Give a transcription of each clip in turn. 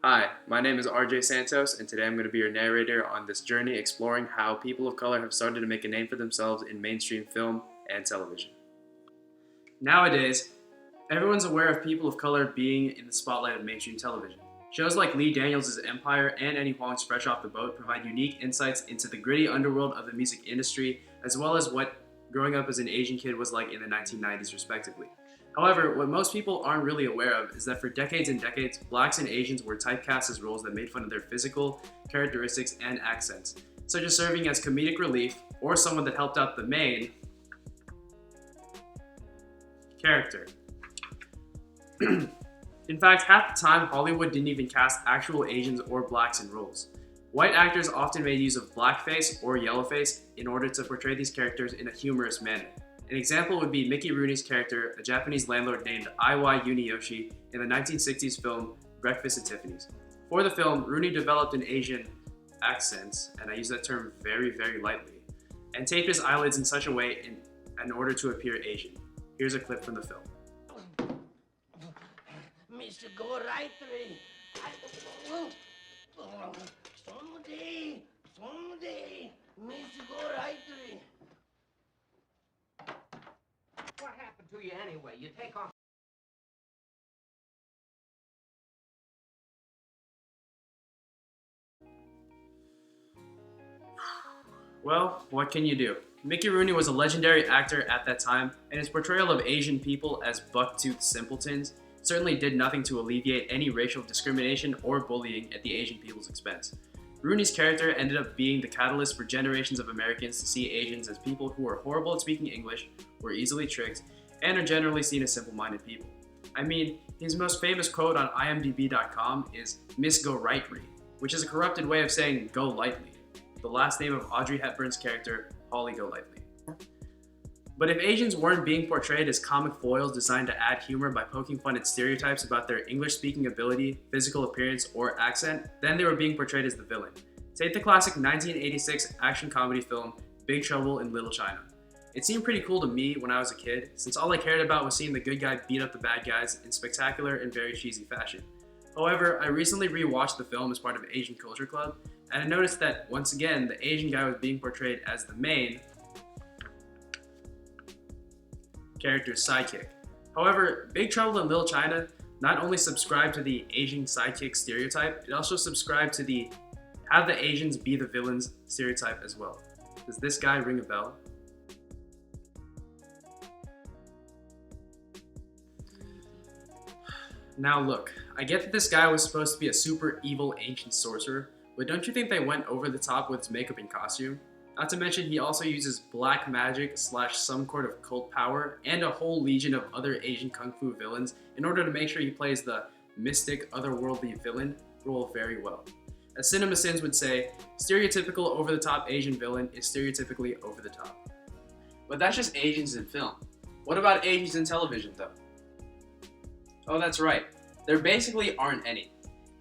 Hi, my name is RJ Santos, and today I'm going to be your narrator on this journey exploring how people of color have started to make a name for themselves in mainstream film and television. Nowadays, everyone's aware of people of color being in the spotlight of mainstream television. Shows like Lee Daniels' Empire and Eddie Huang's Fresh Off the Boat provide unique insights into the gritty underworld of the music industry, as well as what growing up as an Asian kid was like in the 1990s, respectively. However, what most people aren't really aware of is that for decades and decades, blacks and Asians were typecast as roles that made fun of their physical characteristics and accents, such as serving as comedic relief or someone that helped out the main character. In fact, half the time, Hollywood didn't even cast actual Asians or blacks in roles. White actors often made use of blackface or yellowface in order to portray these characters in a humorous manner. An example would be Mickey Rooney's character, a Japanese landlord named Iwai Yuniyoshi, in the 1960s film Breakfast at Tiffany's. For the film, Rooney developed an Asian accent, and I use that term very, very lightly, and taped his eyelids in such a way in order to appear Asian. Here's a clip from the film. Mr. Go right through. Someday, Mr. Go right through. What happened to you anyway? You take off. Well, what can you do? Mickey Rooney was a legendary actor at that time, and his portrayal of Asian people as buck-toothed simpletons certainly did nothing to alleviate any racial discrimination or bullying at the Asian people's expense. Rooney's character ended up being the catalyst for generations of Americans to see Asians as people who are horrible at speaking English, were easily tricked, and are generally seen as simple-minded people. I mean, his most famous quote on imdb.com is "Miss Go Rightly," which is a corrupted way of saying "go lightly," the last name of Audrey Hepburn's character, Holly Golightly. But if Asians weren't being portrayed as comic foils designed to add humor by poking fun at stereotypes about their English-speaking ability, physical appearance, or accent, then they were being portrayed as the villain. Take the classic 1986 action comedy film Big Trouble in Little China. It seemed pretty cool to me when I was a kid, since all I cared about was seeing the good guy beat up the bad guys in spectacular and very cheesy fashion. However, I recently rewatched the film as part of Asian Culture Club, and I noticed that, once again, the Asian guy was being portrayed as the main character's sidekick. However, Big Trouble in Little China not only subscribed to the Asian sidekick stereotype, it also subscribed to the have the Asians be the villains stereotype as well. Does this guy ring a bell? Now look, I get that this guy was supposed to be a super evil ancient sorcerer, but don't you think they went over the top with his makeup and costume? Not to mention he also uses black magic / some sort of cult power and a whole legion of other Asian kung fu villains in order to make sure he plays the mystic, otherworldly villain role very well. As Cinema Sins would say, stereotypical over-the-top Asian villain is stereotypically over the top. But that's just Asians in film. What about Asians in television though? Oh, that's right. There basically aren't any.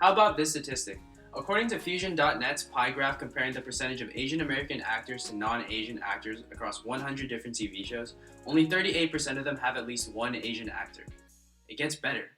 How about this statistic? According to Fusion.net's pie graph comparing the percentage of Asian American actors to non-Asian actors across 100 different TV shows, only 38% of them have at least one Asian actor. It gets better.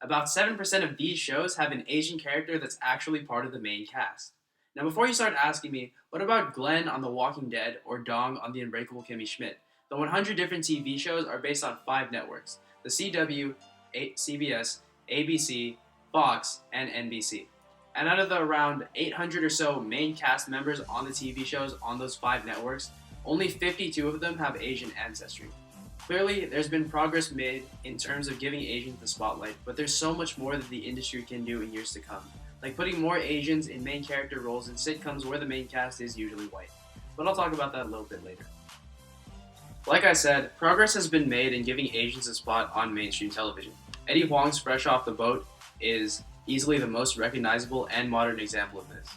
About 7% of these shows have an Asian character that's actually part of the main cast. Now before you start asking me, what about Glenn on The Walking Dead or Dong on The Unbreakable Kimmy Schmidt? The 100 different TV shows are based on 5 networks: the CW, CBS, ABC, Fox, and NBC. And out of the around 800 or so main cast members on the TV shows on those 5 networks, only 52 of them have Asian ancestry. Clearly, there's been progress made in terms of giving Asians the spotlight, but there's so much more that the industry can do in years to come, like putting more Asians in main character roles in sitcoms where the main cast is usually white. But I'll talk about that a little bit later. Like I said, progress has been made in giving Asians a spot on mainstream television. Eddie Huang's Fresh Off the Boat is easily the most recognizable and modern example of this.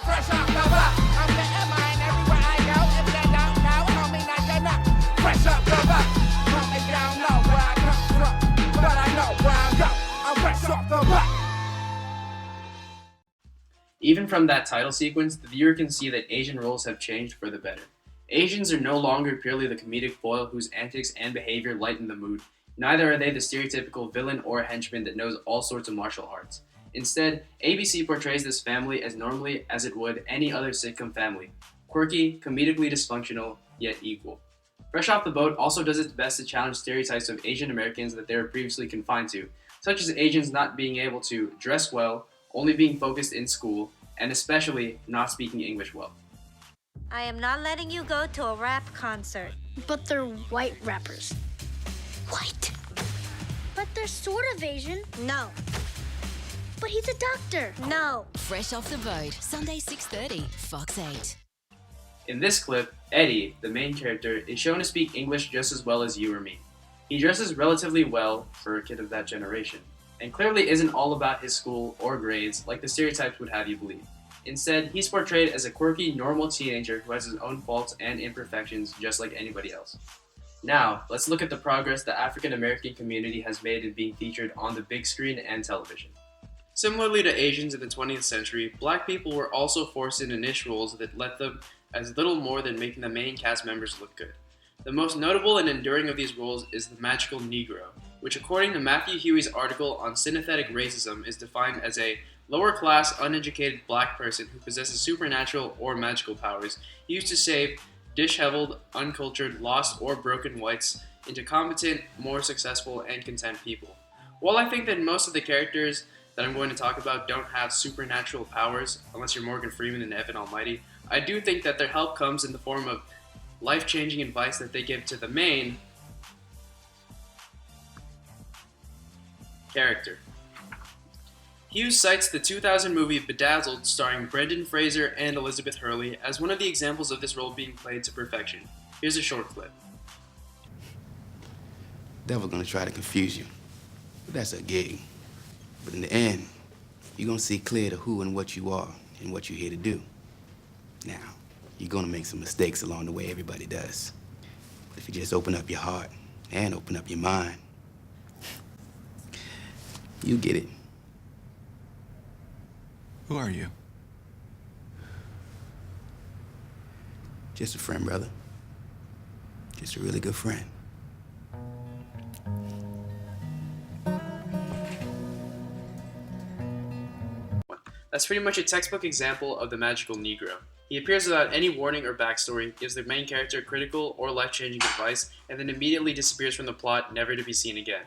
Fresh off the boat, I'm getting mine everywhere I go. If they don't know, homie, not they know. Fresh off the boat, homie, they don't know where I come from, but I know where I go. I'm fresh off the boat. Even from that title sequence, the viewer can see that Asian roles have changed for the better. Asians are no longer purely the comedic foil whose antics and behavior lighten the mood. Neither are they the stereotypical villain or henchman that knows all sorts of martial arts. Instead, ABC portrays this family as normally as it would any other sitcom family. Quirky, comedically dysfunctional, yet equal. Fresh Off the Boat also does its best to challenge stereotypes of Asian Americans that they were previously confined to, such as Asians not being able to dress well, only being focused in school, and especially not speaking English well. I am not letting you go to a rap concert. But they're white rappers. White? But they're sort of Asian. No. But he's a doctor. No. Fresh Off the Boat, Sunday 6:30, Fox 8. In this clip, Eddie, the main character, is shown to speak English just as well as you or me. He dresses relatively well for a kid of that generation, and clearly isn't all about his school or grades like the stereotypes would have you believe. Instead, he's portrayed as a quirky, normal teenager who has his own faults and imperfections just like anybody else. Now, let's look at the progress the African American community has made in being featured on the big screen and television. Similarly to Asians in the 20th century, black people were also forced into niche roles that let them as little more than making the main cast members look good. The most notable and enduring of these roles is the magical Negro, which according to Matthew Huey's article on synthetic racism is defined as a lower-class, uneducated black person who possesses supernatural or magical powers used to save disheveled, uncultured, lost, or broken whites into competent, more successful, and content people. While I think that most of the characters that I'm going to talk about don't have supernatural powers, unless you're Morgan Freeman and Evan Almighty, I do think that their help comes in the form of life-changing advice that they give to the main character. Hughes cites the 2000 movie Bedazzled starring Brendan Fraser and Elizabeth Hurley as one of the examples of this role being played to perfection. Here's a short clip. Devil's gonna try to confuse you, but that's a gig. But in the end, you're gonna see clear to who and what you are and what you're here to do. Now, you're gonna make some mistakes along the way, everybody does. But if you just open up your heart and open up your mind, you get it. Who are you? Just a friend, brother. Just a really good friend. That's pretty much a textbook example of the magical Negro. He appears without any warning or backstory, gives the main character critical or life-changing advice, and then immediately disappears from the plot, never to be seen again.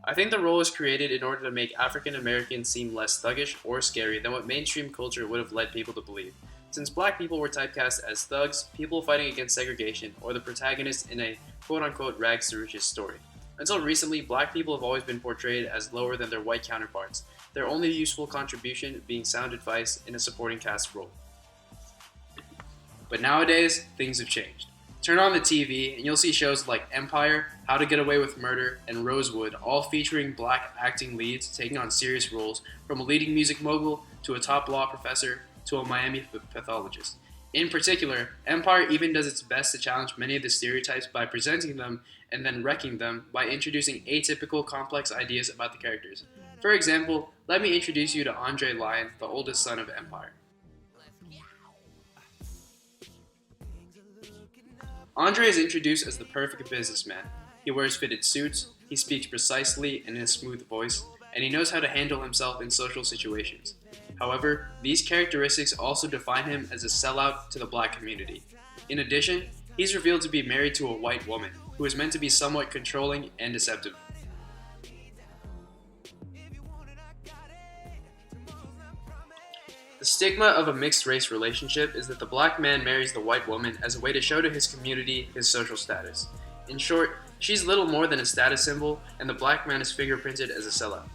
I think the role was created in order to make African Americans seem less thuggish or scary than what mainstream culture would have led people to believe, since black people were typecast as thugs, people fighting against segregation, or the protagonists in a quote-unquote rags to riches story. Until recently, black people have always been portrayed as lower than their white counterparts, their only useful contribution being sound advice in a supporting cast role. But nowadays, things have changed. Turn on the TV and you'll see shows like Empire, How to Get Away with Murder, and Rosewood, all featuring black acting leads taking on serious roles, from a leading music mogul to a top law professor to a Miami pathologist. In particular, Empire even does its best to challenge many of the stereotypes by presenting them and then wrecking them by introducing atypical, complex ideas about the characters. For example, let me introduce you to Andre Lyon, the oldest son of Empire. Andre is introduced as the perfect businessman. He wears fitted suits, he speaks precisely and in a smooth voice, and he knows how to handle himself in social situations. However, these characteristics also define him as a sellout to the black community. In addition, he's revealed to be married to a white woman, who is meant to be somewhat controlling and deceptive. The stigma of a mixed-race relationship is that the black man marries the white woman as a way to show to his community his social status. In short, she's little more than a status symbol, and the black man is fingerprinted as a sellout.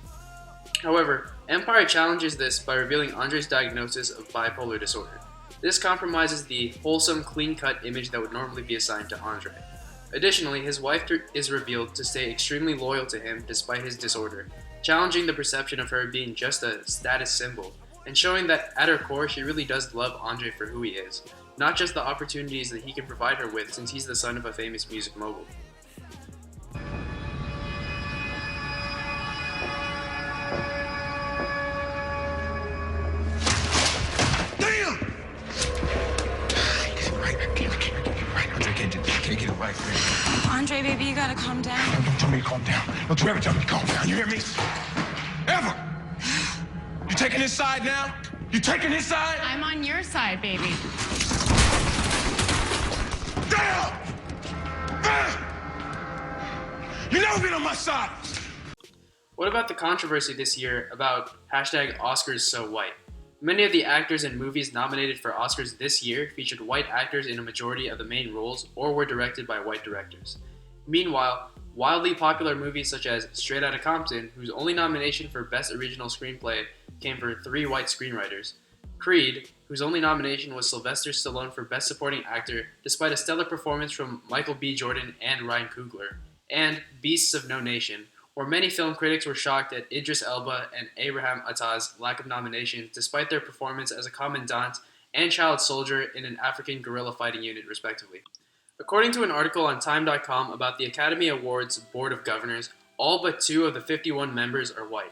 However, Empire challenges this by revealing Andre's diagnosis of bipolar disorder. This compromises the wholesome, clean-cut image that would normally be assigned to Andre. Additionally, his wife is revealed to stay extremely loyal to him despite his disorder, challenging the perception of her being just a status symbol, and showing that at her core she really does love Andre for who he is, not just the opportunities that he can provide her with since he's the son of a famous music mogul. Andre, Okay, baby, you gotta calm down. Don't tell me to calm down. Don't you ever tell me to calm down. You hear me? Ever! You taking his side now? You taking his side? I'm on your side, baby. Damn! You never been on my side! What about the controversy this year about #OscarsSoWhite? Many of the actors in movies nominated for Oscars this year featured white actors in a majority of the main roles or were directed by white directors. Meanwhile, wildly popular movies such as Straight Outta Compton, whose only nomination for Best Original Screenplay came for 3 white screenwriters, Creed, whose only nomination was Sylvester Stallone for Best Supporting Actor despite a stellar performance from Michael B. Jordan and Ryan Coogler, and Beasts of No Nation, where many film critics were shocked at Idris Elba and Abraham Attah's lack of nominations despite their performance as a commandant and child soldier in an African guerrilla fighting unit, respectively. According to an article on Time.com about the Academy Awards Board of Governors, all but 2 of the 51 members are white.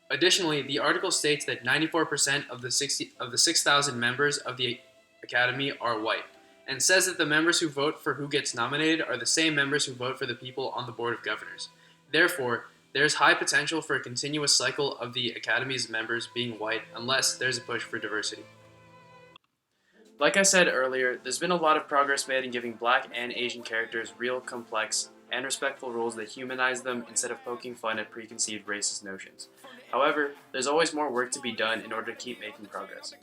Additionally, the article states that 94% of the 6,000 members of the Academy are white, and says that the members who vote for who gets nominated are the same members who vote for the people on the Board of Governors. Therefore, there is high potential for a continuous cycle of the Academy's members being white unless there's a push for diversity. Like I said earlier, there's been a lot of progress made in giving Black and Asian characters real, complex, and respectful roles that humanize them instead of poking fun at preconceived racist notions. However, there's always more work to be done in order to keep making progress.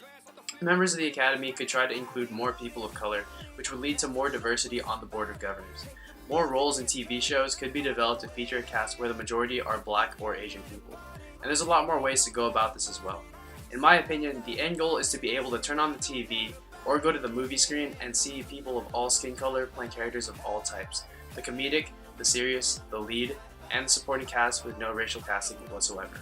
Members of the Academy could try to include more people of color, which would lead to more diversity on the Board of Governors. More roles in TV shows could be developed to feature a cast where the majority are Black or Asian people. And there's a lot more ways to go about this as well. In my opinion, the end goal is to be able to turn on the TV or go to the movie screen and see people of all skin color playing characters of all types. The comedic, the serious, the lead, and the supporting cast with no racial casting whatsoever.